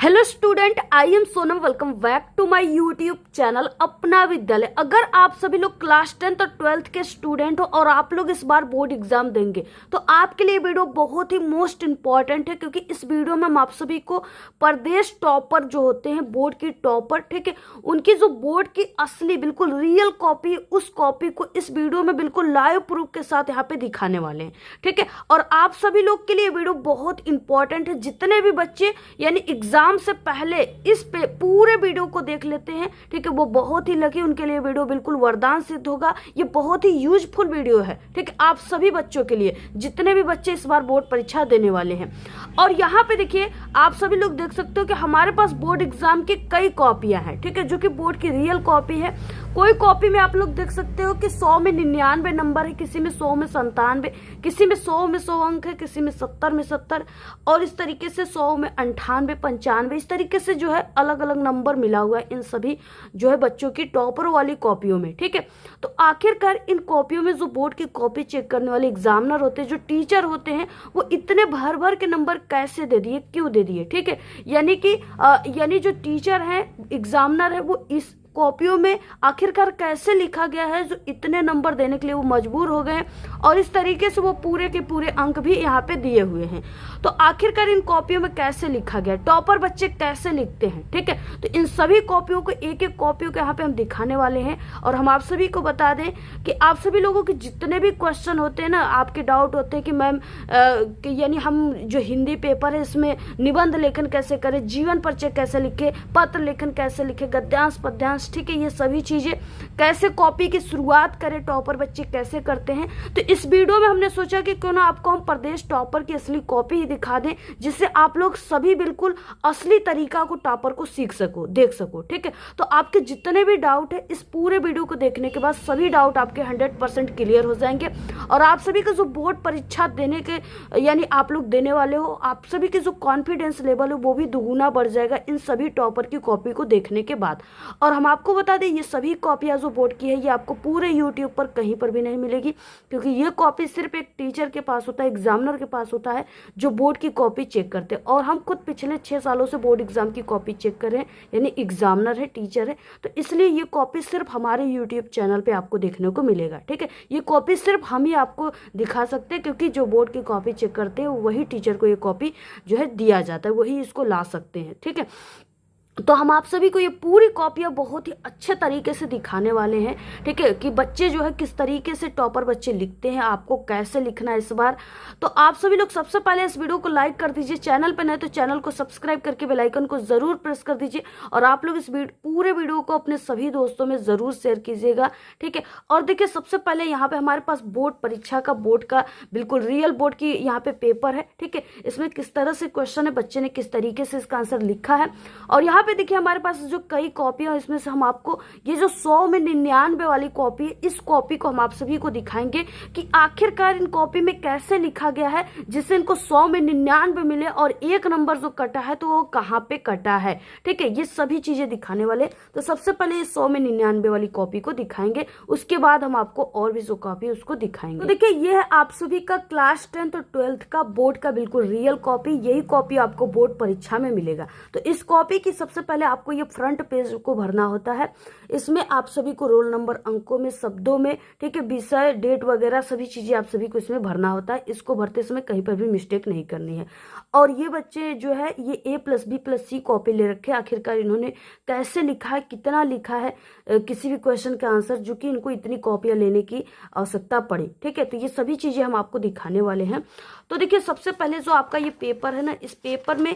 Hello student, I am Sonam. Welcome back to my YouTube channel Apna Vidyalaya. अगर आप सभी लोग क्लास 10th और 12th के स्टूडेंट हो और आप लोग इस बार बोर्ड एग्जाम देंगे तो आपके लिए वीडियो बहुत ही मोस्ट इंपॉर्टेंट है, क्योंकि इस वीडियो में हम आप सभी को प्रदेश टॉपर जो होते हैं, बोर्ड की टॉपर, ठीक है, उनकी जो बोर्ड की असली बिल्कुल रियल कॉपी, उस कॉपी को इस वीडियो में बिल्कुल लाइव प्रूफ के साथ यहाँ पे दिखाने वाले हैं, ठीक है। और आप सभी लोग के लिए वीडियो बहुत इंपॉर्टेंट है। जितने भी बच्चे यानी एग्जाम से पहले इस पे पूरे वीडियो को देख लेते हैं, ठीक है, वो बहुत ही लकी, उनके लिए वीडियो बिल्कुल वरदान सिद्ध होगा। ये बहुत ही यूजफुल वीडियो है, ठीक है, आप सभी बच्चों के लिए, जितने भी बच्चे इस बार बोर्ड परीक्षा देने वाले हैं। और यहाँ पे देखिए, आप सभी लोग देख सकते हो कि हमारे पास बोर्ड एग्जाम की कई कॉपियां हैं, ठीक है, जो कि बोर्ड की रियल कॉपी है। कोई कॉपी में आप लोग देख सकते हो कि 100 में 99 नंबर है, किसी में 100 में 97, किसी में 100 में 100 अंक है, किसी में 70 में 70, और इस तरीके से 100 में 98, 95, इस तरीके से जो है अलग अलग नंबर मिला हुआ है इन सभी जो है बच्चों की टॉपर वाली कॉपियों में, ठीक है। तो आखिरकार इन कॉपियों में जो बोर्ड की कॉपी चेक करने वाले एग्जामिनर होते हैं, जो टीचर होते हैं, वो इतने भर भर के नंबर कैसे दे दिए, क्यों दे दिए, ठीक है। यानी जो टीचर है, एग्जामिनर है, वो इस कॉपियों में आखिरकार कैसे लिखा गया है जो इतने नंबर देने के लिए वो मजबूर हो गए, और इस तरीके से वो पूरे के पूरे अंक भी यहाँ पे दिए हुए हैं। तो आखिरकार इन कॉपियों में कैसे लिखा गया, टॉपर बच्चे कैसे लिखते हैं, ठीक है। तो इन सभी कॉपियों को, एक एक कॉपियों को यहाँ पे हम दिखाने वाले हैं। और हम आप सभी को बता दें कि आप सभी लोगों के जितने भी क्वेश्चन होते हैं ना, आपके डाउट होते हैं कि मैम यानी हम जो हिंदी पेपर है इसमें निबंध लेखन कैसे करें, जीवन परिचय कैसे लिखे, पत्र लेखन कैसे लिखे, गद्यांश पद्यांश, ठीक है, ये सभी चीजें कैसे कॉपी की शुरुआत करें, टॉपर बच्चे कैसे करते हैं। तो इस वीडियो में हमने सोचा कि क्यों ना आपको हम प्रदेश टॉपर की असली कॉपी ही दिखा दें, जिससे आप लोग सभी बिल्कुल असली तरीका को टॉपर को सीख सको, देख सको, ठीक है। तो आपके जितने भी डाउट है, इस पूरे वीडियो को देखने के बाद सभी डाउट आपके 100% क्लियर हो जाएंगे। और आप सभी का जो बोर्ड परीक्षा देने के यानी आप लोग देने वाले हो, आप सभी के जो कॉन्फिडेंस लेवल है वो भी दुगुना बढ़ जाएगा इन सभी टॉपर की कॉपी को देखने के बाद। और हम आपको बता दें, ये सभी कॉपियां जो बोर्ड की है, ये आपको पूरे यूट्यूब पर कहीं पर भी नहीं मिलेगी, क्योंकि ये कॉपी सिर्फ एक टीचर के पास होता है, एग्जामिनर के पास होता है, जो बोर्ड की कॉपी चेक करते हैं। और हम खुद पिछले 6 सालों से बोर्ड एग्जाम की कॉपी चेक कर रहे हैं, यानी एग्जामिनर है, टीचर है, तो इसलिए ये कॉपी सिर्फ हमारे यूट्यूब चैनल पर आपको देखने को मिलेगा, ठीक है। ये कॉपी सिर्फ हम ही आपको दिखा सकते हैं, क्योंकि जो बोर्ड की कॉपी चेक करते हैं वही टीचर को ये कॉपी जो है दिया जाता है, वही इसको ला सकते हैं, ठीक है। तो हम आप सभी को ये पूरी कॉपियां बहुत ही अच्छे तरीके से दिखाने वाले हैं, ठीक है, कि बच्चे जो है किस तरीके से टॉपर बच्चे लिखते हैं, आपको कैसे लिखना है इस बार। तो आप सभी लोग सबसे पहले इस वीडियो को लाइक कर दीजिए, चैनल पर नए तो चैनल को सब्सक्राइब करके बेल आइकन को जरूर प्रेस कर दीजिए। और आप लोग इस पूरे वीडियो को अपने सभी दोस्तों में जरूर शेयर कीजिएगा, ठीक है। और देखिए, सबसे पहले यहाँ पे हमारे पास बोर्ड परीक्षा का, बोर्ड का बिल्कुल रियल बोर्ड की यहाँ पे पेपर है, ठीक है। इसमें किस तरह से क्वेश्चन है, बच्चे ने किस तरीके से इसका आंसर लिखा है। और यहाँ पे देखिए, हमारे पास जो कई कॉपियां हैं, इसमें से हम आपको ये जो 100 में 99 वाली कॉपी है, इस कॉपी को हम आप सभी को दिखाएंगे कि आखिरकार इन कॉपी में कैसे लिखा गया है, जिससे इनको 100 में 99 मिले, और एक नंबर जो कटा है तो वो कहाँ पे कटा है, ठीक है। ये सभी चीजें दिखाने वाले। तो सबसे पहले 100 में 99 वाली कॉपी को दिखाएंगे, उसके बाद हम आपको और भी जो कॉपी उसको दिखाएंगे। तो देखिए, ये है आप सभी का क्लास 10th और 12th का बोर्ड का बिल्कुल रियल कॉपी। यही कॉपी आपको बोर्ड परीक्षा में मिलेगा। तो इस कॉपी की सबसे पहले आपको ये फ्रंट पेज को भरना होता है। इसमें आप सभी को रोल नंबर, अंकों में, शब्दों में, ठीक है, विषय, डेट वगैरह सभी चीजें आप सभी को इसमें भरना होता है। इसको भरते समय कहीं पर भी मिस्टेक नहीं करनी है। और ये बच्चे जो है ये A+B+C कॉपी ले रखे, आखिरकार इन्होंने कैसे लिखा है, कितना लिखा है किसी भी क्वेश्चन का आंसर, जो कि इनको इतनी कॉपियां लेने की आवश्यकता पड़ी, ठीक है। तो ये सभी चीजें हम आपको दिखाने वाले हैं। तो देखिए, सबसे पहले जो आपका ये पेपर है ना, इस पेपर में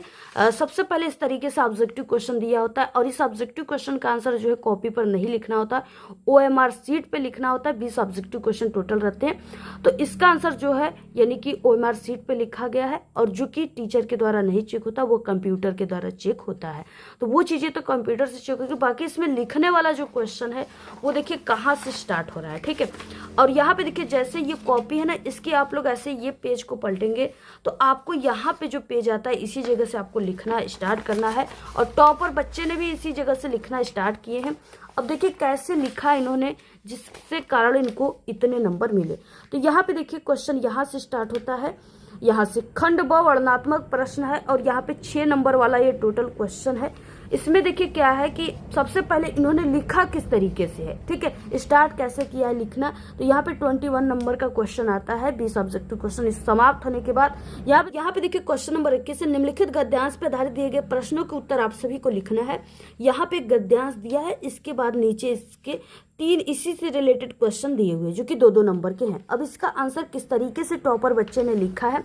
सबसे पहले इस तरीके से ऑब्जेक्टिव क्वेश्चन दिया होता है। और इस ऑब्जेक्टिव क्वेश्चन का आंसर जो है कॉपी पर नहीं लिखना होता, OMR शीट पे लिखना होता है। 20 ऑब्जेक्टिव क्वेश्चन टोटल रहते हैं। तो इसका आंसर जो है यानी कि OMR शीट पे लिखा गया है, और जो कि टीचर के द्वारा नहीं चेक होता, वो कंप्यूटर के द्वारा चेक होता है। तो वो चीजें तो कंप्यूटर से चेक होगी। बाकी इसमें लिखने वाला जो क्वेश्चन है वो देखिए कहाँ से स्टार्ट हो रहा है, ठीक है। और यहाँ पे देखिए, जैसे ये कॉपी है ना, इसकी आप लोग ऐसे ये पेज को पलटेंगे तो आपको यहाँ पे जो पेज आता है, इसी जगह से आपको लिखना स्टार्ट करना है। और टॉपर बच्चे ने भी इसी जगह से लिखना स्टार्ट किए हैं। अब देखिए कैसे लिखा इन्होंने, जिससे कारण इनको इतने नंबर मिले। तो यहाँ पे देखिए, क्वेश्चन यहाँ से स्टार्ट होता है यहाँ से खंड ब वर्णनात्मक प्रश्न है और यहाँ पे 6 नंबर वाला ये टोटल क्वेश्चन है। इसमें देखिए क्या है कि सबसे पहले इन्होंने लिखा किस तरीके से है, ठीक है, स्टार्ट कैसे किया है लिखना। तो यहाँ पे 21 नंबर का क्वेश्चन आता है, 20 ऑब्जेक्टिव क्वेश्चन। इस समाप्त होने के बाद यहाँ पे देखिए क्वेश्चन नंबर 21 से निम्नलिखित गद्यांश पे आधारित दिए गए प्रश्नों के उत्तर आप सभी को लिखना है। यहाँ पे गद्यांश दिया है, इसके बाद नीचे इसके 3 इसी से रिलेटेड क्वेश्चन दिए हुए जो कि 2-2 नंबर के हैं। अब इसका आंसर किस तरीके से टॉपर बच्चे ने लिखा है,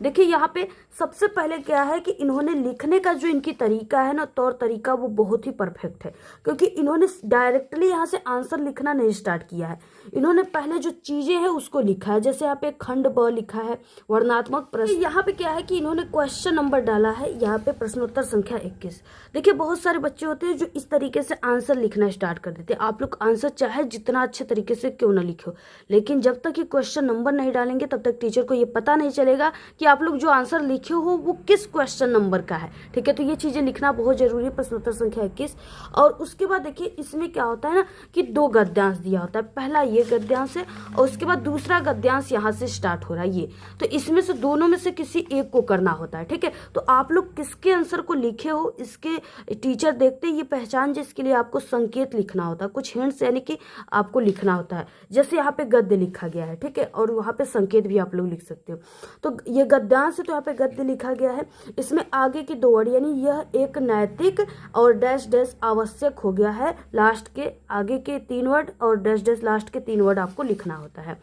देखिए यहाँ पे सबसे पहले क्या है कि इन्होंने लिखने का जो इनकी तरीका है ना, तौर तरीका, वो बहुत ही परफेक्ट है, क्योंकि इन्होंने डायरेक्टली यहाँ से आंसर लिखना नहीं स्टार्ट किया है। इन्होंने पहले जो चीजें हैं उसको लिखा है, जैसे यहाँ पे खंड ब लिखा है, वर्णनात्मक प्रश्न। यहाँ पे क्या है कि इन्होंने क्वेश्चन नंबर डाला है, यहाँ पे प्रश्नोत्तर संख्या 21। देखिए बहुत सारे बच्चे होते हैं जो इस तरीके से आंसर लिखना स्टार्ट कर देते हैं। आप लोग आंसर चाहे जितना अच्छे तरीके से क्यों ना लिखो, लेकिन जब तक ये क्वेश्चन नंबर नहीं डालेंगे तब तक टीचर को ये पता नहीं चलेगा कि आप लोग जो आंसर लिखे हो वो किस क्वेश्चन नंबर का है, ठीक है। तो ये चीजें लिखना बहुत जरूरी है, प्रश्नोत्तर संख्या 21। और उसके बाद देखिए इसमें क्या होता है ना कि 2 गद्यांश दिया होता है, पहला ये गद्यांश है और उसके बाद दूसरा गद्यांश यहाँ से स्टार्ट हो रहा है ये। तो इसमें से दोनों में से किसी एक को करना होता है, ठीक है। तो आप लोग किसके आंसर को लिखे हो इसके टीचर देखते ही ये पहचान, जिसके लिए आपको संकेत लिखना होता है, कुछ हिंट्स यानी कि आपको लिखना होता है। जैसे यहाँ पे गद्य लिखा गया है, ठीक है, और वहाँ पे संकेत भी आप लोग लिख सकते हो। तो ये गद्यांश है तो यहाँ पे गद्य लिखा गया है। इसमें आगे की 2 वर्ड यानी यह एक नैतिक और डैश डैश आवश्यक हो गया है, लास्ट के आगे के 3 वर्ड और डैश डैश लास्ट के 3 वर्ड आपको लिखना होता है।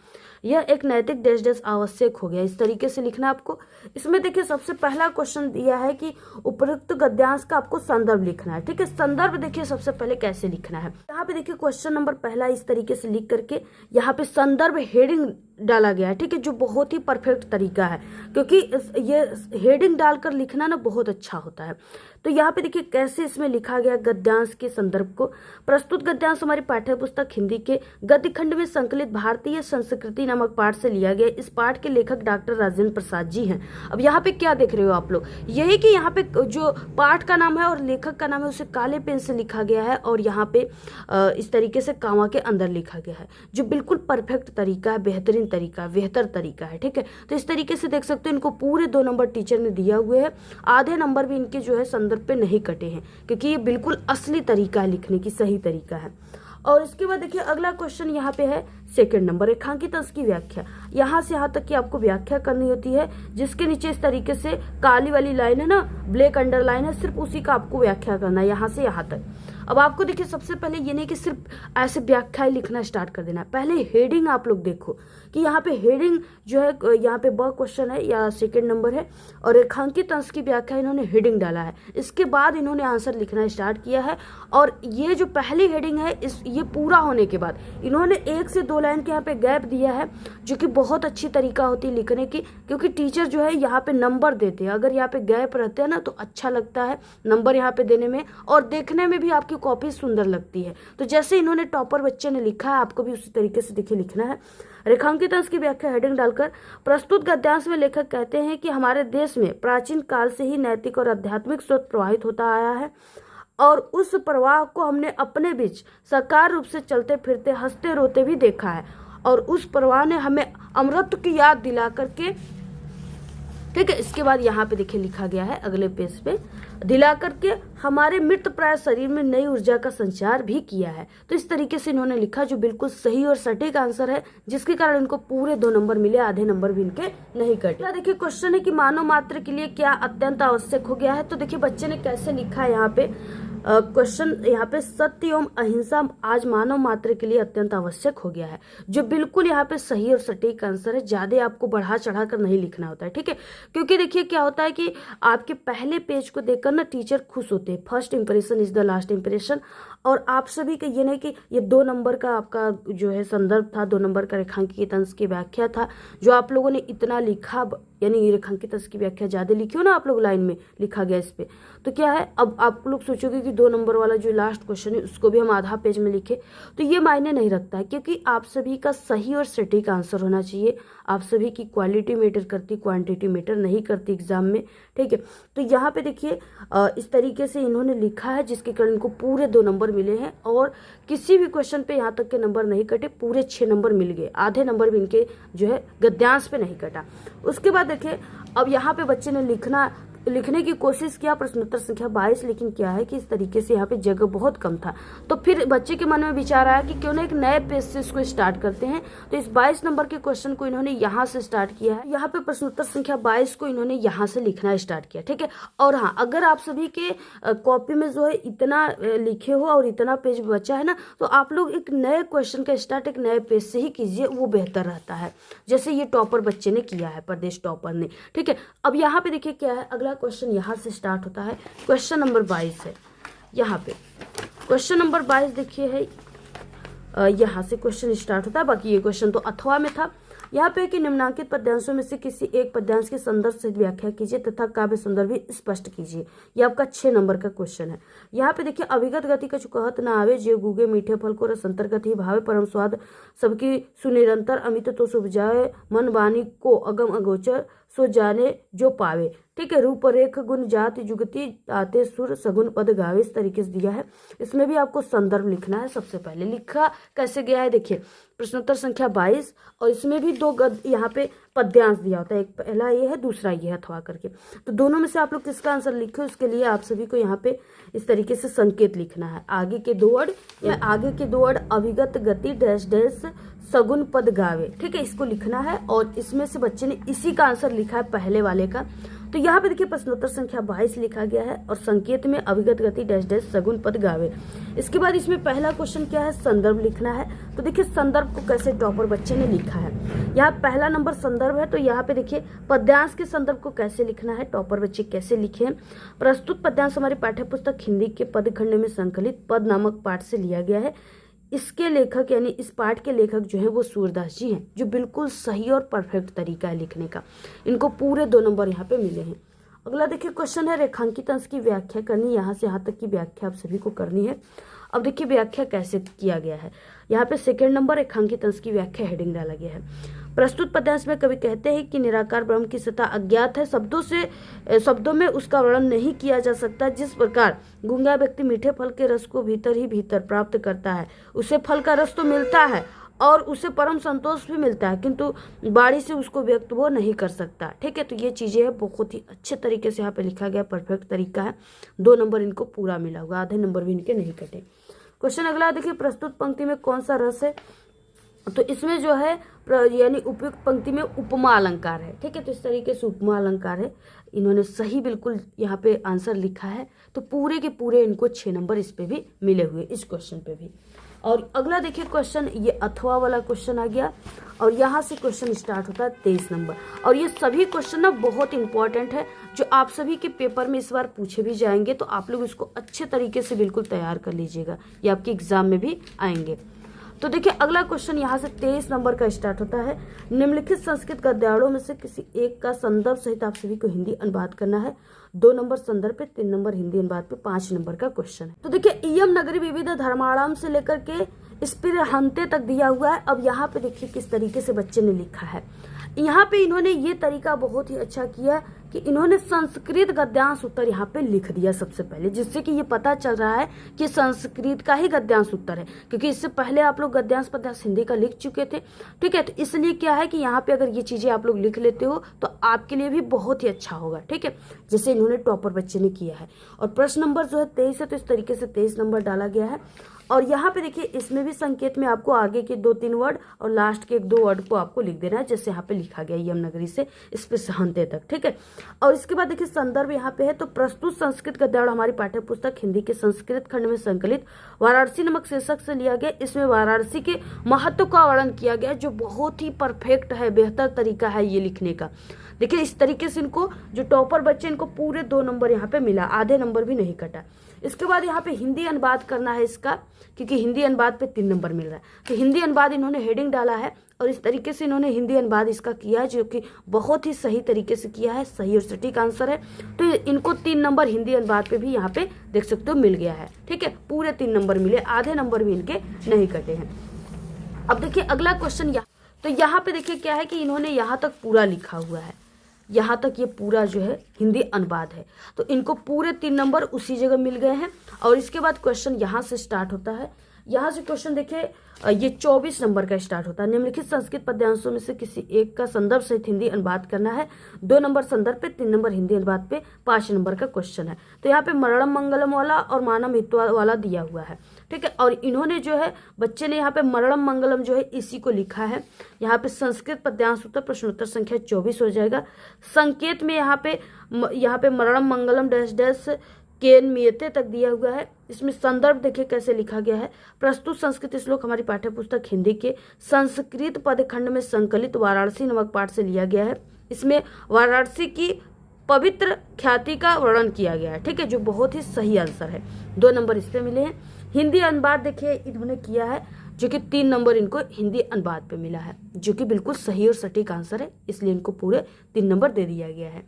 यह एक नैतिक डैश डैश आवश्यक हो गया, इस तरीके से लिखना आपको। इसमें देखिए सबसे पहला क्वेश्चन दिया है कि उपयुक्त गद्यांश का आपको संदर्भ लिखना है, ठीक है। संदर्भ देखिए सबसे पहले कैसे लिखना है, यहाँ पे देखिए क्वेश्चन नंबर पहला इस तरीके से लिख करके यहाँ पे संदर्भ हेडिंग डाला गया है, ठीक है, जो बहुत ही परफेक्ट तरीका है, क्योंकि ये हेडिंग डालकर लिखना ना बहुत अच्छा होता है। तो यहाँ पे देखिए कैसे इसमें लिखा गया गद्यांश के संदर्भ को। प्रस्तुत गद्यांश हमारी पाठ्य पुस्तक हिंदी के गद्य खंड में संकलित भारतीय संस्कृति नामक पाठ से लिया गया। इस पाठ के लेखक डॉक्टर राजेंद्र प्रसाद जी हैं। अब यहाँ पे क्या देख रहे हो आप लोग, यही कि यहाँ पे जो पाठ का नाम है और लेखक का नाम है उसे काले पेन से लिखा गया है और यहाँ पे इस तरीके से कामा के अंदर लिखा गया है, जो बिल्कुल परफेक्ट तरीका है, बेहतरीन तरीका, बेहतर तरीका है, ठीक है। तो इस तरीके से देख सकते हो इनको पूरे 2 नंबर टीचर ने दिया हुए है, आधे नंबर भी इनके जो है संदर्भ पे नहीं कटे हैं, क्योंकि ये बिल्कुल असली तरीका है, लिखने की सही तरीका है। और इसके बाद देखिए अगला क्वेश्चन यहाँ पे है 2 नंबर, रेखांकित अंश की व्याख्या। यहाँ से यहाँ तक की आपको व्याख्या करनी होती है, जिसके नीचे इस तरीके से काली वाली लाइन है ना, ब्लैक अंडरलाइन है, सिर्फ उसी का आपको व्याख्या करना है यहाँ से यहाँ तक। अब आपको देखिए सबसे पहले ये नहीं कि सिर्फ ऐसे व्याख्या लिखना स्टार्ट कर देना है, पहले हेडिंग आप लोग देखो कि यहाँ पे हेडिंग जो है, यहाँ पे ब क्वेश्चन है या 2 नंबर है और रेखांकित अंश की व्याख्या इन्होंने हेडिंग डाला है। इसके बाद इन्होंने आंसर लिखना स्टार्ट किया है और ये जो पहली हेडिंग है ये पूरा होने के बाद इन्होंने 1 से 2 लाइन के यहाँ पे गैप दिया है, जो कि बहुत अच्छी तरीका होती है लिखने की, क्योंकि टीचर जो है यहाँ पे नंबर देते हैं। अगर यहाँ पे गैप रहते हैं ना तो अच्छा लगता है नंबर यहाँ पे देने में और देखने में भी आपकी कॉपी सुंदर लगती है। तो जैसे इन्होंने टॉपर बच्चे ने लिखा है आपको भी उसी तरीके से देखिए लिखना है। रेखांकित अंश की व्याख्या हेडिंग डालकर। प्रस्तुत गद्यांश में लेखक कहते हैं कि हमारे देश में प्राचीन काल से ही नैतिक और आध्यात्मिक स्रोत प्रवाहित होता आया है और उस प्रवाह को हमने अपने बीच साकार रूप से चलते फिरते हंसते रोते भी देखा है और उस प्रवाह ने हमें अमृत की याद दिला करके, ठीक है। इसके बाद यहाँ पे देखिए लिखा गया है अगले पेज पे, दिला करके हमारे मृत प्राय शरीर में नई ऊर्जा का संचार भी किया है। तो इस तरीके से इन्होंने लिखा, जो बिल्कुल सही और सटीक आंसर है, जिसके कारण इनको पूरे 2 नंबर मिले, आधे नंबर भी इनके नहीं कटे। देखिए क्वेश्चन है कि मानव मात्र के लिए क्या अत्यंत आवश्यक हो गया है। तो देखिए बच्चे ने कैसे लिखा है यहाँ पे क्वेश्चन, यहाँ पे सत्य एवं अहिंसा आज मानव मात्र के लिए अत्यंत आवश्यक हो गया है, जो बिल्कुल यहाँ पे सही और सटीक आंसर है। ज्यादा आपको बढ़ा चढ़ा कर नहीं लिखना होता है, ठीक है, क्योंकि देखिए क्या होता है कि आपके पहले पेज को देखकर ना टीचर खुश होते हैं। First impression is the last impression. और आप सभी का ये नहीं कि ये 2 नंबर का आपका जो है संदर्भ था, 2 नंबर का रेखांकित अंश की व्याख्या था, जो आप लोगों ने इतना लिखा, यानी रेखांकित अंश की व्याख्या ज्यादा लिखी हो ना आप लोग, लाइन में लिखा गया इस पे, तो क्या है अब आप लोग सोचोगे कि 2 नंबर वाला जो लास्ट क्वेश्चन है उसको भी हम आधा पेज में लिखे, तो ये मायने नहीं रखता है, क्योंकि आप सभी का सही और सटीक आंसर होना चाहिए। आप सभी की क्वालिटी मैटर करती, क्वांटिटी मैटर नहीं करती एग्जाम में, ठीक है। तो यहाँ पे देखिए इस तरीके से इन्होंने लिखा है, जिसके कारण इनको पूरे 2 नंबर मिले हैं और किसी भी क्वेश्चन पे यहाँ तक के नंबर नहीं कटे, पूरे 6 नंबर मिल गए, आधे नंबर भी इनके जो है गद्यांश पे नहीं कटा। उसके बाद बाद देखिए अब यहाँ पे बच्चे ने लिखने की कोशिश किया प्रश्नोत्तर संख्या 22, लेकिन क्या है कि इस तरीके से यहाँ पे जगह बहुत कम था। तो फिर बच्चे के मन में विचार आया कि क्यों ना एक नए पेज से इसको स्टार्ट करते हैं। तो इस 22 नंबर के क्वेश्चन को इन्होंने यहाँ से स्टार्ट किया है। यहाँ पे प्रश्नोत्तर संख्या 22 को इन्होंने यहाँ से लिखना स्टार्ट किया, ठीक है। और हाँ, अगर आप सभी के कॉपी में जो है इतना लिखे हो और इतना पेज बचा है ना, तो आप लोग एक नए क्वेश्चन का स्टार्ट एक नए पेज से ही कीजिए, वो बेहतर रहता है, जैसे ये टॉपर बच्चे ने किया है, प्रदेश टॉपर ने, ठीक है। अब यहाँ पे देखिए क्या है, अगला क्वेश्चन यहाँ से स्टार्ट होता है। क्वेश्चन नंबर 22 है। यहाँ पे क्वेश्चन नंबर 22 देखिए है, यहाँ से क्वेश्चन स्टार्ट होता है। बाकी ये क्वेश्चन तो अथवा में था। यहाँ पे कि निम्नांकित पद्यांशों में से किसी एक पद्यांश की संदर्भ सहित व्याख्या कीजिए तथा काव्य संदर्भ भी स्पष्ट कीजिए। ये आपका 6 नंबर का क्वेश्चन है। यहाँ पे देखिए, अविगत गति का कहत न आवे, जे गूगे मीठे फल को रसंतर गति भावे, परम स्वाद सबकी सुनिरंतर, अमित तो सुभ जाए, मन वाणी को अगम अगोचर, सो जाने जो पावे, ठीक है। रूप रेख गुण जाति जुगति आते सुर सगुन पद गावे, इस तरीके से दिया है। इसमें भी आपको संदर्भ लिखना है। सबसे पहले लिखा कैसे गया है देखिए, प्रश्नोत्तर संख्या 22, और इसमें भी 2 यहाँ पे पद्यांश दिया होता है, एक पहला ये है, दूसरा ये है, अथवा करके। तो दोनों में से आप लोग किसका आंसर लिखे, उसके लिए आप सभी को यहाँ पे इस तरीके से संकेत लिखना है। आगे के 2 वर्ड या आगे के 2 वर्ड अविगत गति डैश डैश सगुन पद गावे, ठीक है, इसको लिखना है। और इसमें से बच्चे ने इसी का आंसर लिखा है, पहले वाले का। तो यहाँ पे देखिए प्रश्नोत्तर संख्या 22 लिखा गया है और संकेत में अविगत गति डैश डैश सगुन पद गावे। इसके बाद इसमें पहला क्वेश्चन क्या है, संदर्भ लिखना है। तो देखिए संदर्भ को कैसे टॉपर बच्चे ने लिखा है। यहाँ पहला नंबर संदर्भ है, तो यहाँ पे देखिए पद्यांश के संदर्भ को कैसे लिखना है, टॉपर बच्चे कैसे लिखे हैं। प्रस्तुत पद्यांश हमारी पाठ्य पुस्तक हिंदी के पद खंड में संकलित पद नामक पाठ से लिया गया है। इसके लेखक यानी इस पाठ के लेखक जो है वो सूरदास जी हैं, जो बिल्कुल सही और परफेक्ट तरीका है लिखने का। इनको पूरे 2 नंबर यहाँ पे मिले हैं। अगला देखिए क्वेश्चन है, रेखांकित अंश की व्याख्या करनी। यहाँ से यहाँ तक की व्याख्या आप सभी को करनी है। अब देखिए व्याख्या कैसे किया गया है। यहाँ पे 2nd नंबर रेखांकित अंश की व्याख्या हेडिंग डाला गया है। प्रस्तुत पद्यांश में कवि कहते हैं कि निराकार ब्रह्म की सत्ता अज्ञात है, शब्दों में उसका वर्णन नहीं किया जा सकता। जिस प्रकार गूंगा व्यक्ति मीठे फल के रस को भीतर ही भीतर प्राप्त करता है, उसे फल का रस तो मिलता है और उसे परम संतोष भी मिलता है, किंतु बाणी से उसको व्यक्त वो नहीं कर सकता, ठीक है। तो ये चीजें है, बहुत ही अच्छे तरीके से यहाँ पे लिखा गया, परफेक्ट तरीका है। 2 नंबर इनको पूरा मिला होगा, आधे नंबर भी इनके नहीं कटे। क्वेश्चन अगला देखिए, प्रस्तुत पंक्ति में कौन सा रस है। तो इसमें जो है यानी उपयुक्त पंक्ति में उपमा अलंकार है, ठीक है। तो इस तरीके से उपमा अलंकार है, इन्होंने सही बिल्कुल यहाँ पे आंसर लिखा है। तो पूरे के पूरे इनको 6 नंबर इस पे भी मिले हुए, इस क्वेश्चन पे भी। और अगला देखिए क्वेश्चन, ये अथवा वाला क्वेश्चन आ गया और यहाँ से क्वेश्चन स्टार्ट होता है 23 नंबर। और ये सभी क्वेश्चन ना बहुत इंपॉर्टेंट है, जो आप सभी के पेपर में इस बार पूछे भी जाएंगे। तो आप लोग इसको अच्छे तरीके से बिल्कुल तैयार कर लीजिएगा, ये आपके एग्जाम में भी आएंगे। तो देखिए अगला क्वेश्चन यहाँ से 23 नंबर का स्टार्ट होता है। निम्नलिखित संस्कृत गद्यार्णों में से किसी एक का संदर्भ सहित आप सभी को हिंदी अनुवाद करना है। 2 नंबर संदर्भ पे, 3 नंबर हिंदी अनुवाद पे, 5 नंबर का क्वेश्चन है। तो देखिए इयम नगरी विविध धर्माणाम से लेकर के स्पिरहंते तक दिया हुआ है। अब यहाँ पे देखिए किस तरीके से बच्चे ने लिखा है। यहाँ पे इन्होंने ये तरीका बहुत ही अच्छा किया कि इन्होंने संस्कृत गद्यांश उत्तर यहाँ पे लिख दिया सबसे पहले, जिससे कि ये पता चल रहा है कि संस्कृत का ही गद्यांश उत्तर है, क्योंकि इससे पहले आप लोग गद्यांश पद्यांश हिंदी का लिख चुके थे, ठीक है। तो इसलिए क्या है कि यहाँ पे अगर ये चीजें आप लोग लिख लेते हो तो आपके लिए भी बहुत ही अच्छा होगा, ठीक है, जैसे इन्होंने टॉपर बच्चे ने किया है। और प्रश्न नंबर जो है 23 है, तो इस तरीके से 23 नंबर डाला गया है। और यहाँ पे देखिए इसमें भी संकेत में आपको आगे के 2-3 वर्ड और लास्ट के 1-2 वर्ड को आपको लिख देना है, जैसे यहाँ पे लिखा गया यमनगरी से स्पिरहंते तक, ठीक है। और इसके बाद देखिए संदर्भ यहाँ पे है, तो प्रस्तुत संस्कृत गद्यार्ण हमारी पाठ्य पुस्तक हिंदी के संस्कृत खंड में संकलित वाराणसी नामक शीर्षक से लिया गया। इसमें वाराणसी के महत्व का वर्णन किया गया, जो बहुत ही परफेक्ट है, बेहतर तरीका है ये लिखने का। देखिए इस तरीके से इनको जो टॉपर बच्चे इनको पूरे 2 नंबर यहाँ पे मिला, आधे नंबर भी नहीं कटा। इसके बाद यहाँ पे हिंदी अनुवाद करना है इसका, क्योंकि हिंदी अनुवाद पे 3 नंबर मिल रहा है। तो हिंदी अनुवाद इन्होंने हेडिंग डाला है और इस तरीके से इन्होंने हिंदी अनुवाद इसका किया है, जो कि बहुत ही सही तरीके से किया है, सही और सटीक आंसर है। तो इनको 3 नंबर हिंदी अनुवाद पे भी यहाँ पे देख सकते हो मिल गया है, ठीक है, पूरे 3 नंबर मिले, आधे नंबर भी इनके नहीं कटे हैं। अब देखिए अगला क्वेश्चन तो यहाँ पे देखिए क्या है कि इन्होंने यहाँ तक पूरा लिखा हुआ है, यहाँ तक ये पूरा जो है हिंदी अनुवाद है, तो इनको पूरे 3 नंबर उसी जगह मिल गए हैं। और इसके बाद क्वेश्चन यहाँ से स्टार्ट होता है। यहाँ से क्वेश्चन देखिए, ये 24 नंबर का स्टार्ट होता है। निम्नलिखित संस्कृत पद्यांशों में से किसी एक का संदर्भ सहित हिंदी अनुवाद करना है। 2 नंबर संदर्भ पे, 3 नंबर हिंदी अनुवाद पे, 5 नंबर का क्वेश्चन है। तो यहाँ पे मरणम मंगलम वाला और मानव हित्वा वाला दिया हुआ है, ठीक है। और इन्होंने जो है, बच्चे ने यहाँ पे मरणम मंगलम जो है इसी को लिखा है। यहाँ पे संस्कृत पद्यांश उत्तर प्रश्नोत्तर संख्या 24 हो जाएगा। संकेत में यहाँ पे मरणम मंगलम डैश डैश केन मियते तक दिया हुआ है। इसमें संदर्भ देखिए कैसे लिखा गया है। प्रस्तुत संस्कृत श्लोक हमारी पाठ्य पुस्तक हिंदी के संस्कृत पदखंड में संकलित वाराणसी नामक पाठ से लिया गया है। इसमें वाराणसी की पवित्र ख्याति का वर्णन किया गया है, ठीक है, जो बहुत ही सही आंसर है। 2 नंबर इस पे मिले हैं। हिंदी अनुवाद देखिए इन्होंने किया है, जो कि 3 नंबर इनको हिंदी अनुवाद पे मिला है, जो कि बिल्कुल सही और सटीक आंसर है, इसलिए इनको पूरे 3 नंबर दे दिया गया है।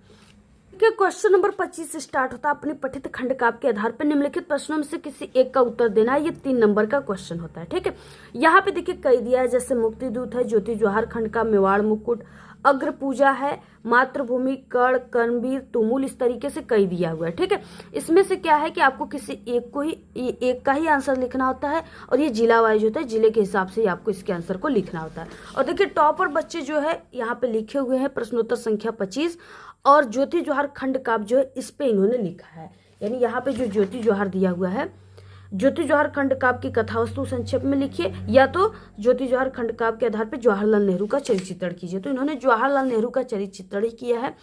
क्वेश्चन नंबर 25 से स्टार्ट होता है। अपने पठित खंड काव्य के आधार पर निम्नलिखित प्रश्नों में से किसी एक का उत्तर देना है। ये 3 नंबर का क्वेश्चन होता है, ठीक है। यहाँ पे देखिए कई दिया है, जैसे मुक्ति दूत है, ज्योति जवाहर खंड का, मेवाड़ मुकुट, अग्र पूजा है, मातृभूमि, कर्ण, कर्णवीर, तुमुल, इस तरीके से कई दिया हुआ है, ठीक है। इसमें से क्या है कि आपको किसी एक का ही आंसर लिखना होता है, और ये जिला वाइज होता है, जिले के हिसाब से ही आपको इसके आंसर को लिखना होता है। और देखिए टॉपर बच्चे जो है यहाँ पे लिखे हुए हैं प्रश्नोत्तर संख्या 25, और ज्योति जवाहर खंड काव्य जो है इस पे इन्होंने लिखा है। यानी यहाँ पे जो ज्योति जवाहर दिया हुआ है, ज्योति जवाहर खंड काव्य की कथा वस्तु संक्षेप में लिखिए, या तो ज्योति जवाहर खंड काव्य के आधार पर जवाहरलाल नेहरू का चरित्र चित्रण कीजिए। तो इन्होंने जवाहरलाल नेहरू का चरित्र चित्रण ही किया है।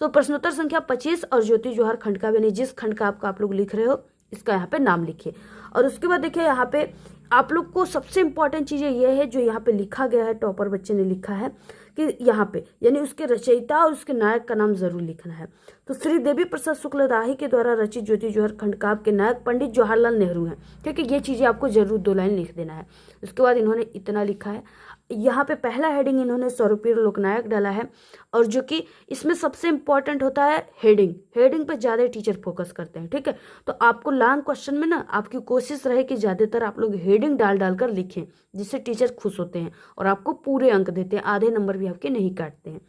तो प्रश्नोत्तर संख्या 25 और ज्योति जवाहर खंड काव्य, यानी जिस खंड काव्य का आप लोग लिख रहे हो इसका यहाँ पे नाम लिखिए। और उसके बाद देखिए यहाँ पे आप लोग को सबसे इंपॉर्टेंट चीज़ ये है जो यहाँ पे लिखा गया है, टॉपर बच्चे ने लिखा है कि यहाँ पे यानी उसके रचयिता और उसके नायक का नाम जरूर लिखना है। तो श्री देवी प्रसाद शुक्ल राही के द्वारा रचित ज्योति जवाहर खंड काव्य के नायक पंडित जवाहरलाल नेहरू हैं, ठीक है। ये चीज़ें आपको जरूर 2 लाइन लिख देना है। उसके बाद इन्होंने इतना लिखा है, यहाँ पे पहला हेडिंग इन्होंने स्वरूपीय लोकनायक डाला है, और जो कि इसमें सबसे इंपॉर्टेंट होता है हेडिंग पे ज़्यादा टीचर फोकस करते हैं, ठीक है। तो आपको लॉन्ग क्वेश्चन में ना आपकी कोशिश रहे कि ज़्यादातर आप लोग हेडिंग डाल कर लिखें, जिससे टीचर खुश होते हैं और आपको पूरे अंक देते हैं, आधे नंबर भी आपके नहीं काटते हैं।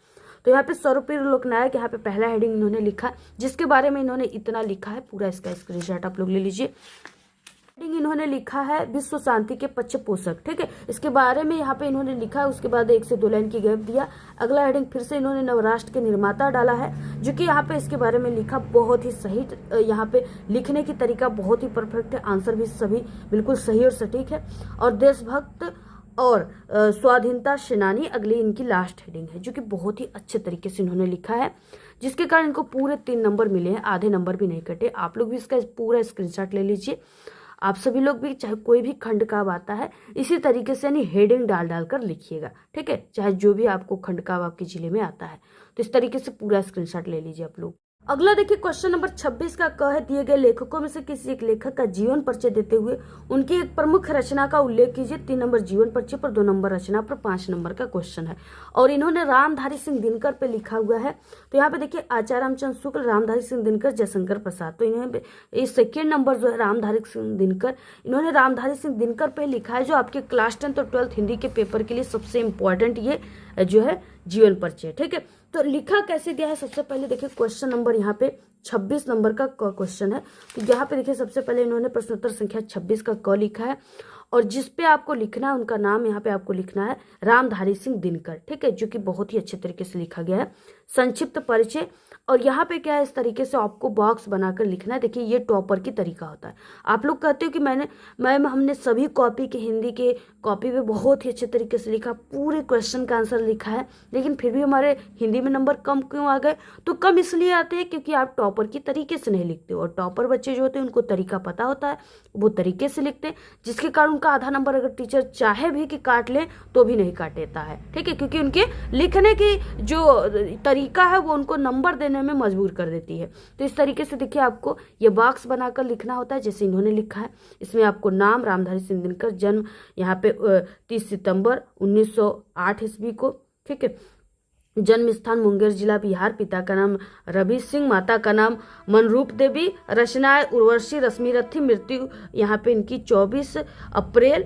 तो यहाँ पे स्वरूपीय लोकनायक, यहाँ पे पहला हेडिंग इन्होंने लिखा, जिसके बारे में इन्होंने इतना लिखा है, पूरा इसका स्क्रीनशॉट आप लोग ले लीजिए। इन्होंने लिखा है विश्व शांति के पक्ष पोषक, ठीक है। इसके बारे में यहाँ पे इन्होंने लिखा है, उसके बाद 1 से 2 लाइन की गैप दिया। अगला हेडिंग फिर से इन्होंने नवराष्ट्र के निर्माता डाला है, जो कि यहाँ पे इसके बारे में लिखा बहुत ही सही, यहाँ पे लिखने की तरीका बहुत ही परफेक्ट है, आंसर भी सभी बिल्कुल सही और सटीक है। और देशभक्त और स्वाधीनता सेनानी अगली इनकी लास्ट हेडिंग है, जो कि बहुत ही अच्छे तरीके से इन्होंने लिखा है, जिसके कारण इनको पूरे 3 नंबर मिले हैं, आधे नंबर भी नहीं कटे। आप लोग भी इसका पूरा स्क्रीनशॉट ले लीजिए। आप सभी लोग भी चाहे कोई भी खंड काव्य आता है इसी तरीके से यानी हेडिंग डाल कर लिखिएगा, ठीक है, चाहे जो भी आपको खंड काव्य आपके जिले में आता है। तो इस तरीके से पूरा स्क्रीनशॉट ले लीजिए आप लोग। अगला देखिए क्वेश्चन नंबर 26 का क है, दिए गए लेखकों में से किसी एक लेखक का जीवन परिचय देते हुए उनकी एक प्रमुख रचना का उल्लेख कीजिए। 3 नंबर जीवन परिचय पर, 2 नंबर रचना पर, 5 नंबर का क्वेश्चन है। और इन्होंने रामधारी सिंह दिनकर पे लिखा हुआ है। तो यहाँ पे देखिए आचार्य रामचंद्र शुक्ल, रामधारी सिंह दिनकर, जयशंकर प्रसाद। तो इन्हें 2nd नंबर जो है रामधारी सिंह दिनकर, इन्होंने रामधारी सिंह दिनकर पे लिखा है, जो आपके क्लास 10 और 12th हिंदी के पेपर के लिए सबसे इंपॉर्टेंट ये जो है जीवन परिचय, ठीक है। तो लिखा कैसे गया है, सबसे पहले देखिए क्वेश्चन नंबर यहाँ पे 26 नंबर का क्वेश्चन है। तो यहाँ पे देखिए सबसे पहले इन्होंने प्रश्नोत्तर संख्या 26 का क लिखा है, और जिस पे आपको लिखना है उनका नाम यहाँ पे आपको लिखना है रामधारी सिंह दिनकर, ठीक है, जो कि बहुत ही अच्छे तरीके से लिखा गया है। संक्षिप्त परिचय, और यहाँ पे क्या है, इस तरीके से आपको बॉक्स बनाकर लिखना है। देखिए ये टॉपर की तरीका होता है। आप लोग कहते हो कि हमने सभी कॉपी के हिंदी के कॉपी पे बहुत ही अच्छे तरीके से लिखा, पूरे क्वेश्चन का आंसर लिखा है, लेकिन फिर भी हमारे हिंदी में नंबर कम क्यों आ गए? तो कम इसलिए आते हैं क्योंकि आप टॉपर की तरीके से नहीं लिखते हो, और टॉपर बच्चे जो होते हैं उनको तरीका पता होता है, वो तरीके से लिखते हैं, जिसके कारण उनका आधा नंबर अगर टीचर चाहे भी कि काट ले तो भी नहीं काटेता है, ठीक है, क्योंकि उनके लिखने की जो तरीका है वो उनको नंबर देने में मजबूर कर देती है। तो इस तरीके से देखिए आपको ये बॉक्स बनाकर लिखना होता है, जैसे इन्होंने लिखा है। इसमें आपको नाम रामधारी सिंह दिनकर, जन्म यहाँ पे 30 सितंबर 1908 ईस्वी को, ठीक है, जन्म स्थान मुंगेर जिला बिहार, पिता का नाम रवि सिंह, माता का नाम मनरूप देवी, रचनाएं उर्वशी रश्मि रथी, मृत्यु यहाँ पे इनकी 24 अप्रैल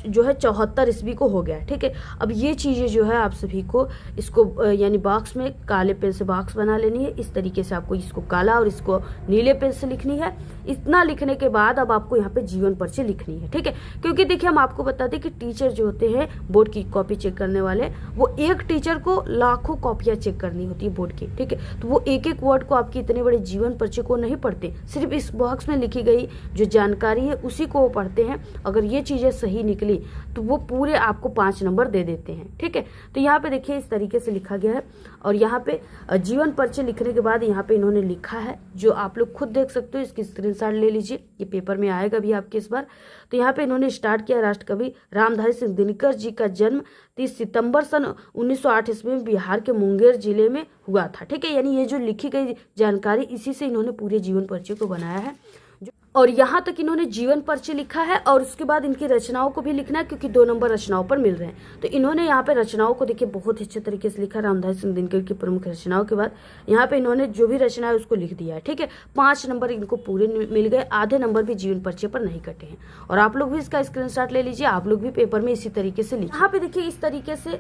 जो है 74 ईस्वी को हो गया। ठीक है, अब ये चीज़ें जो है आप सभी को इसको यानी बॉक्स में काले पेन से बॉक्स बना लेनी है। इस तरीके से आपको इसको काला और इसको नीले पेन से लिखनी है। इतना लिखने के बाद अब आपको यहाँ पे जीवन परिचय लिखनी है। ठीक है, क्योंकि देखिए हम आपको बता दें कि टीचर जो होते हैं बोर्ड की कॉपी चेक करने वाले, वो एक टीचर को लाखों कॉपियां चेक करनी होती है बोर्ड की। ठीक है, तो वो एक एक वर्ड को आपकी इतने बड़े जीवन परिचय को नहीं पढ़ते, सिर्फ इस बॉक्स में लिखी गई जो जानकारी है उसी को वो पढ़ते हैं। अगर ये चीजें सही निकली तो वो पूरे आपको 5 नंबर दे देते हैं। ठीक है, तो यहाँ पे देखिए इस तरीके से लिखा गया है। और यहाँ पे जीवन परिचय लिखने के बाद यहाँ पे इन्होंने लिखा है, जो आप लोग खुद देख सकते हो, इसकी स्क्रीनशॉट ले लीजिए, ये पेपर में आएगा भी आपके इस बार। तो यहाँ पे इन्होंने स्टार्ट किया, राष्ट्रकवि रामधारी सिंह दिनकर जी का जन्म 30 सितंबर सन 1908 ईस्वी में बिहार के मुंगेर जिले में हुआ था। ठीक है, यानी ये जो लिखी गई जानकारी इसी से इन्होंने पूरे जीवन परिचय को बनाया है। और यहाँ तक इन्होंने जीवन परिचय लिखा है और उसके बाद इनकी रचनाओं को भी लिखना है, क्योंकि 2 नंबर रचनाओं पर मिल रहे हैं। तो इन्होंने यहाँ पे रचनाओं को देखिए बहुत ही अच्छे तरीके से लिखा। रामधारी सिंह दिनकर की प्रमुख रचनाओं के बाद यहाँ पे इन्होंने जो भी रचना है उसको लिख दिया है। ठीक है, 5 नंबर इनको पूरे मिल गए, आधे नंबर भी जीवन परिचय पर नहीं कटे हैं। और आप लोग भी इसका स्क्रीनशॉट ले लीजिए, आप लोग भी पेपर में इसी तरीके से लिखिए। यहाँ पे देखिए इस तरीके से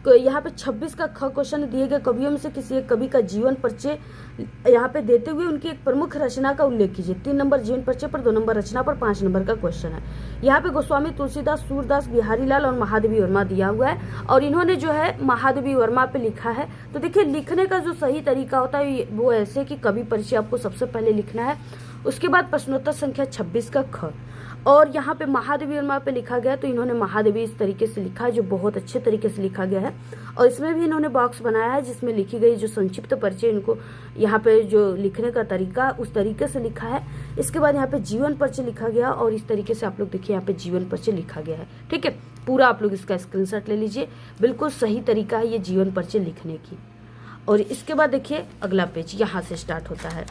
यहाँ पे 26 का ख क्वेश्चन दिए गए, कवियों में से किसी एक कवि का जीवन परिचय यहाँ पे देते हुए उनकी एक प्रमुख रचना का उल्लेख कीजिए। 3 नंबर जीवन परिचय पर, 2 नंबर रचना पर, 5 नंबर का क्वेश्चन है। यहाँ पे गोस्वामी तुलसीदास, सूरदास, बिहारी लाल और महादेवी वर्मा दिया हुआ है और इन्होंने जो है महादेवी वर्मा पे लिखा है। तो देखिए लिखने का जो सही तरीका होता है वो ऐसे कि कवि परिचय आपको सबसे पहले लिखना है, उसके बाद प्रश्नोत्तर संख्या 26 का ख। और यहाँ पे महादेवी वर्मा पे लिखा गया, तो इन्होंने महादेवी इस तरीके से लिखा है, जो बहुत अच्छे तरीके से लिखा गया है। और इसमें भी इन्होंने बॉक्स बनाया है जिसमें लिखी गई जो संक्षिप्त परिचय, इनको यहाँ पे जो लिखने का तरीका उस तरीके से लिखा है। इसके बाद यहाँ पे जीवन परिचय लिखा गया और इस तरीके से आप लोग देखिए यहाँ पे जीवन परिचय लिखा गया है। ठीक है, पूरा आप लोग इसका स्क्रीनशॉट ले लीजिए, बिल्कुल सही तरीका है ये जीवन परिचय लिखने की। और इसके बाद देखिए अगला पेज यहाँ से स्टार्ट होता है।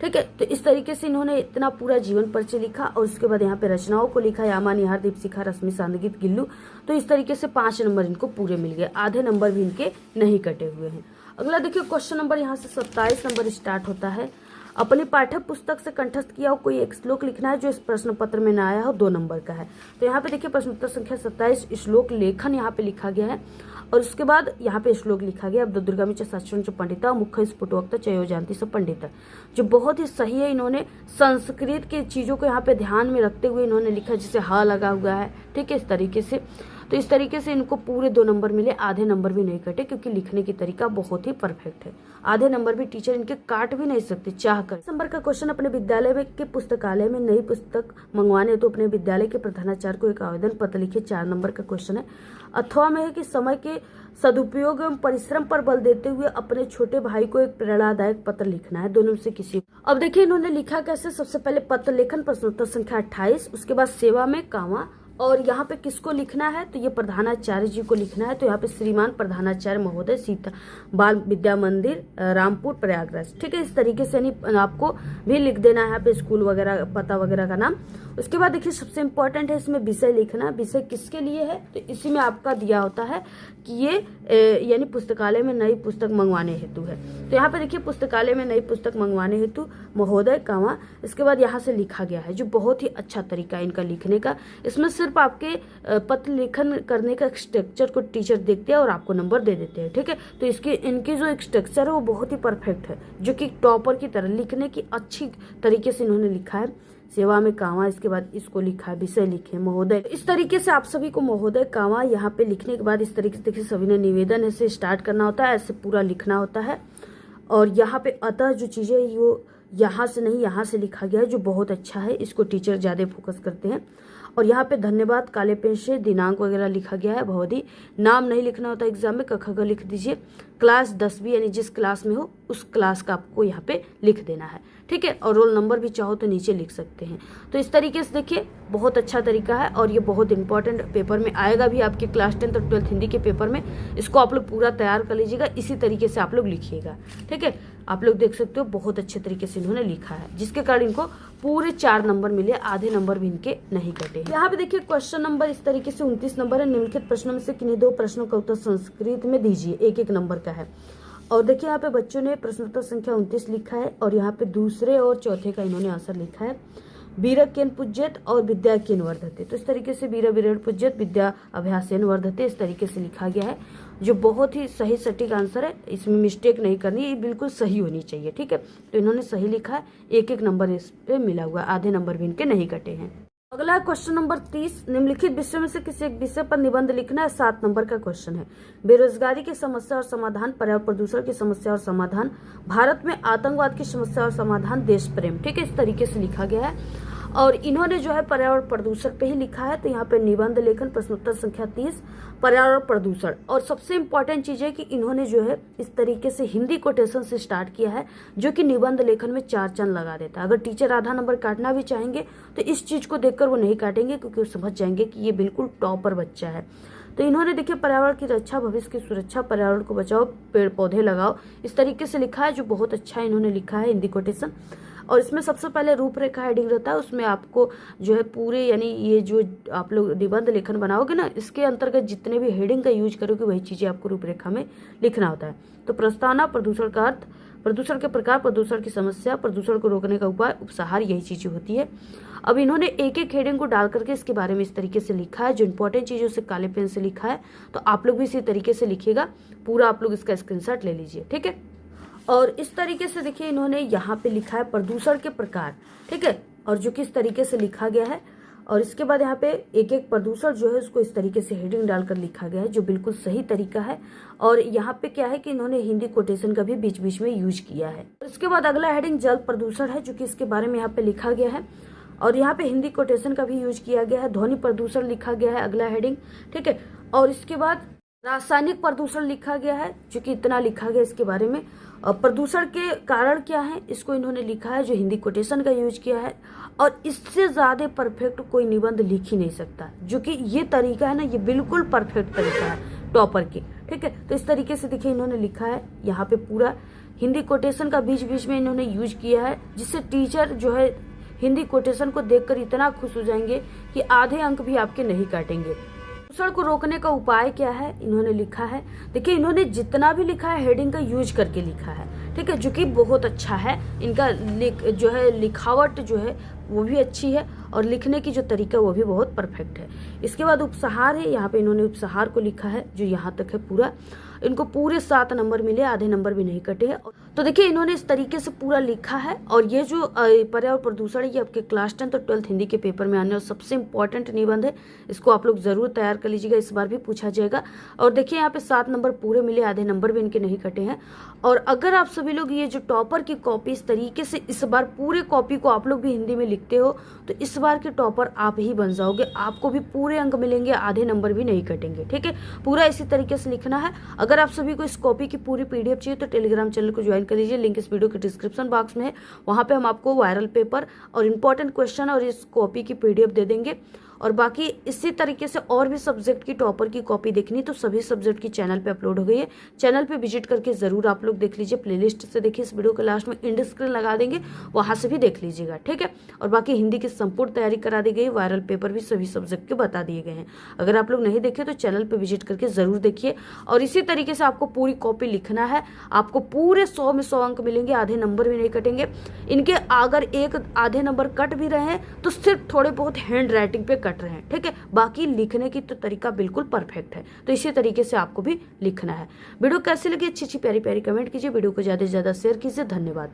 ठीक है, तो इस तरीके से इन्होंने इतना पूरा जीवन परिचय लिखा और उसके बाद यहाँ पे रचनाओं को लिखा, यामा, निहार, दीपशिखा, रश्मि, सांदगीत, गिल्लू। तो इस तरीके से 5 नंबर इनको पूरे मिल गए, आधे नंबर भी इनके नहीं कटे हुए हैं। अगला देखिए क्वेश्चन नंबर यहाँ से 27 नंबर स्टार्ट होता है। अपनी पाठ्य पुस्तक से कंठस्थ किया हो कोई एक श्लोक लिखना है जो इस प्रश्न पत्र में न आया हो, 2 नंबर का है। तो यहाँ पे देखिए प्रश्नोत्तर संख्या 27 श्लोक लेखन यहाँ पे लिखा गया है और उसके बाद यहाँ पे श्लोक लिखा गया, अब दुर्गामी च शास्त्रों च पंडिता मुख्य स्फुटोक्त चयो जानती सब पंडिता, जो बहुत ही सही है। इन्होंने संस्कृत के चीजों को यहाँ पे ध्यान में रखते हुए इन्होंने लिखा, जिसे ह लगा हुआ है। ठीक है, इस तरीके से। तो इस तरीके से इनको पूरे 2 नंबर मिले, आधे नंबर भी नहीं कटे, क्योंकि लिखने की तरीका बहुत ही परफेक्ट है। आधे नंबर भी टीचर इनके काट भी नहीं सकते चाह कर। नंबर का क्वेश्चन, अपने विद्यालय में के पुस्तकालय में नई पुस्तक मंगवाने तो अपने विद्यालय के प्रधानाचार्य को एक आवेदन पत्र लिखे, 4 नंबर का क्वेश्चन है। अथवा में है कि समय के सदुपयोग एवं परिश्रम पर बल देते हुए अपने छोटे भाई को एक प्रेरणादायक पत्र लिखना है, दोनों में से किसी। अब देखिए इन्होंने लिखा कैसे, सबसे पहले पत्र लेखन प्रश्नोत्तर संख्या 28, उसके बाद सेवा में कामा, और यहाँ पे किसको लिखना है, तो ये प्रधानाचार्य जी को लिखना है। तो यहाँ पे श्रीमान प्रधानाचार्य महोदय, सीता बाल विद्या मंदिर, रामपुर, प्रयागराज। ठीक है, इस तरीके से यानी आपको भी लिख देना है यहाँ पे स्कूल वगैरह, पता वगैरह का नाम। उसके बाद देखिए सबसे इम्पोर्टेंट है इसमें विषय लिखना, विषय किसके लिए है, तो इसी में आपका दिया होता है कि ये यानी पुस्तकालय में नई पुस्तक मंगवाने हेतु है। तो यहाँ पे देखिए पुस्तकालय में नई पुस्तक मंगवाने हेतु महोदय कामा, इसके बाद यहाँ से लिखा गया है, जो बहुत ही अच्छा तरीका है इनका लिखने का। इसमें सिर्फ आपके पत्र लेखन करने का स्ट्रक्चर को टीचर देखते हैं और आपको नंबर दे देते हैं। ठीक है, तो इसकी इनकी जो एक स्ट्रक्चर है वो बहुत ही परफेक्ट है, जो कि टॉपर की तरह लिखने की अच्छी तरीके से इन्होंने लिखा है। सेवा में कामा, इसके बाद इसको लिखा है, विषय लिखे महोदय। इस तरीके से आप सभी को महोदय कामा यहाँ पे लिखने के बाद इस तरीके से देखिए सभी ने निवेदन ऐसे स्टार्ट करना होता है, ऐसे पूरा लिखना होता है। और यहाँ पे अतः जो चीजें वो यहाँ से नहीं यहाँ से लिखा गया है, जो बहुत अच्छा है, इसको टीचर ज्यादा फोकस करते हैं। और यहाँ पे धन्यवाद काले पेन से दिनांक वगैरह लिखा गया है। भवदी नाम नहीं लिखना होता एग्जाम में, क ख ग लिख दीजिए। क्लास 10वीं यानी जिस क्लास में हो उस क्लास का आपको यहाँ पे लिख देना है। ठीक है, और रोल नंबर भी चाहो तो नीचे लिख सकते हैं। तो इस तरीके से देखिए बहुत अच्छा तरीका है और ये बहुत इंपॉर्टेंट पेपर में आएगा भी, आपके क्लास 10th और 12th हिंदी के पेपर में। इसको आप लोग पूरा तैयार कर लीजिएगा, इसी तरीके से आप लोग लिखिएगा। ठीक है, आप लोग देख सकते हो बहुत अच्छे तरीके से इन्होंने लिखा है, जिसके कारण इनको पूरे 4 नंबर मिले, आधे नंबर भी इनके नहीं कटे। यहाँ पे देखिए क्वेश्चन नंबर इस तरीके से 29 नंबर है। निम्नलिखित प्रश्नों में से किन्हीं 2 प्रश्नों का उत्तर संस्कृत में दीजिए, 1-1 नंबर का है। और देखिए यहाँ पे बच्चों ने प्रश्नोत्तर संख्या 29 लिखा है और यहाँ पे दूसरे और चौथे का इन्होंने आंसर लिखा है। वीरकेन पूज्यत और विद्या केन वर्धते। तो इस तरीके से वीर वीरेण पूज्यत विद्या अभ्यासेन वर्धते इस तरीके से लिखा गया है, जो बहुत ही सही सटीक आंसर है। इसमें मिस्टेक नहीं करनी, ये बिल्कुल सही होनी चाहिए। ठीक है, तो इन्होंने सही लिखा है, एक एक नंबर इस पे मिला हुआ, आधे नंबर भी इनके नहीं कटे हैं। अगला क्वेश्चन नंबर 30, निम्नलिखित विषय में से किसी एक विषय पर निबंध लिखना है। 7 नंबर का क्वेश्चन है। बेरोजगारी की समस्या और समाधान, पर्यावरण प्रदूषण की समस्या और समाधान, भारत में आतंकवाद की समस्या और समाधान, देश प्रेम। ठीक है, इस तरीके से लिखा गया है और इन्होंने जो है पर्यावरण प्रदूषण पे ही लिखा है। तो यहाँ पे निबंध लेखन प्रश्नोत्तर संख्या 30 पर्यावरण प्रदूषण। और सबसे इम्पोर्टेंट चीज है कि इन्होंने जो है इस तरीके से हिंदी कोटेशन से स्टार्ट किया है, जो कि निबंध लेखन में 4 चांद लगा देता है। अगर टीचर आधा नंबर काटना भी चाहेंगे तो इस चीज को देखकर वो नहीं काटेंगे, क्योंकि वो समझ जाएंगे कि ये बिल्कुल टॉपर बच्चा है। तो इन्होंने देखिए पर्यावरण की रक्षा, भविष्य की सुरक्षा, पर्यावरण को बचाओ, पेड़ पौधे लगाओ, इस तरीके से लिखा है, जो बहुत अच्छा इन्होंने लिखा है हिंदी कोटेशन। और इसमें सबसे पहले रूपरेखा हेडिंग रहता है, उसमें आपको जो है पूरे, यानी ये जो आप लोग निबंध लेखन बनाओगे ना, इसके अंतर्गत जितने भी हेडिंग का यूज करोगे वही चीजें आपको रूपरेखा में लिखना होता है। तो प्रस्तावना, प्रदूषण का अर्थ, प्रदूषण के प्रकार, प्रदूषण की समस्या, प्रदूषण को रोकने का उपाय, उपसंहार, यही चीजें होती है। अब इन्होंने एक एक हेडिंग को डाल करके इसके बारे में इस तरीके से लिखा है, जो इंपॉर्टेंट चीजों से काले पेन से लिखा है। तो आप लोग भी इसी तरीके से लिखिएगा, पूरा आप लोग इसका स्क्रीनशॉट ले लीजिए। ठीक है, और इस तरीके से देखिए इन्होंने यहाँ पे लिखा है प्रदूषण के प्रकार। ठीक है, और जो किस तरीके से लिखा गया है, और इसके बाद यहाँ पे एक एक प्रदूषण जो है उसको इस तरीके से हेडिंग डालकर लिखा गया है, जो बिल्कुल सही तरीका है। और यहाँ पे क्या है कि इन्होंने हिंदी कोटेशन का भी बीच बीच में यूज किया है। इसके बाद अगला हेडिंग जल प्रदूषण है, जो कि इसके बारे में यहाँ पे लिखा गया है, और यहाँ पे हिंदी कोटेशन का भी यूज किया गया है। ध्वनि प्रदूषण लिखा गया है अगला हेडिंग। ठीक है, और इसके बाद रासायनिक प्रदूषण लिखा गया है, जो कि इतना लिखा गया इसके बारे में। और प्रदूषण के कारण क्या है, इसको इन्होंने लिखा है, जो हिंदी कोटेशन का यूज किया है। और इससे ज्यादा परफेक्ट कोई निबंध लिख ही नहीं सकता, जो कि ये तरीका है ना, ये बिल्कुल परफेक्ट तरीका है टॉपर के। ठीक है, तो इस तरीके से देखिए इन्होंने लिखा है, यहाँ पे पूरा हिंदी कोटेशन का बीच बीच में इन्होंने यूज किया है, जिससे टीचर जो है हिंदी कोटेशन को देखकर इतना खुश हो जाएंगे कि आधे अंक भी आपके नहीं काटेंगे। प्रदूषण को रोकने का उपाय क्या है, इन्होंने लिखा है। देखिए इन्होंने जितना भी लिखा है हेडिंग का यूज करके लिखा है। ठीक है, जो कि बहुत अच्छा है। इनका जो है लिखावट जो है वो भी अच्छी है, और लिखने की जो तरीका वो भी बहुत परफेक्ट है। इसके बाद उपसंहार है, यहाँ पे इन्होंने उपसंहार को लिखा है, जो यहाँ तक है पूरा। इनको पूरे 7 नंबर मिले, आधे नंबर भी नहीं कटे हैं। तो देखिए इन्होंने इस तरीके से पूरा लिखा है। और ये जो पर्यावरण प्रदूषण है, ये आपके क्लास 10 और 12th हिंदी के पेपर में आने और सबसे इंपॉर्टेंट निबंध है। इसको आप लोग जरूर तैयार कर लीजिएगा, इस बार भी पूछा जाएगा। और देखिए यहाँ पे 7 नंबर पूरे मिले, आधे नंबर भी इनके नहीं कटे हैं। और अगर आप सभी लोग ये जो टॉपर की कॉपी इस तरीके से इस बार पूरे कॉपी को आप लोग भी हिंदी में लिखते हो, तो इस बार के टॉपर आप ही बन जाओगे। आपको भी पूरे अंक मिलेंगे, आधे नंबर भी नहीं कटेंगे। ठीक है, पूरा इसी तरीके से लिखना है। अगर आप सभी को इस कॉपी की पूरी पीडीएफ चाहिए तो टेलीग्राम चैनल को ज्वाइन कर लीजिए, लिंक इस वीडियो के डिस्क्रिप्शन बॉक्स में है। वहां पे हम आपको वायरल पेपर और इंपॉर्टेंट क्वेश्चन और इस कॉपी की पीडीएफ दे देंगे। और बाकी इसी तरीके से और भी सब्जेक्ट की टॉपर की कॉपी देखनी तो सभी सब्जेक्ट की चैनल पे अपलोड हो गई है। चैनल पे विजिट करके जरूर आप लोग देख लीजिए, प्लेलिस्ट से देखिए, इस वीडियो के लास्ट में एंड स्क्रीन लगा देंगे, वहां से भी देख लीजिएगा। ठीक है, और बाकी हिंदी की संपूर्ण तैयारी करा दी गई, वायरल पेपर भी सभी सब्जेक्ट के बता दिए गए हैं। अगर आप लोग नहीं देखे तो चैनल पे विजिट करके जरूर देखिए। और इसी तरीके से आपको पूरी कॉपी लिखना है, आपको पूरे 100 में 100 अंक मिलेंगे, आधे नंबर भी नहीं कटेंगे। इनके अगर एक आधे नंबर कट भी रहे हैं तो सिर्फ थोड़े बहुत हैंड राइटिंग पे कट रहे हैं। ठीक है, बाकी लिखने की तो तरीका बिल्कुल परफेक्ट है। तो इसी तरीके से आपको भी लिखना है। वीडियो कैसी लगी अच्छी अच्छी प्यारी प्यारी कमेंट कीजिए, वीडियो को ज्यादा से ज्यादा शेयर कीजिए। धन्यवाद।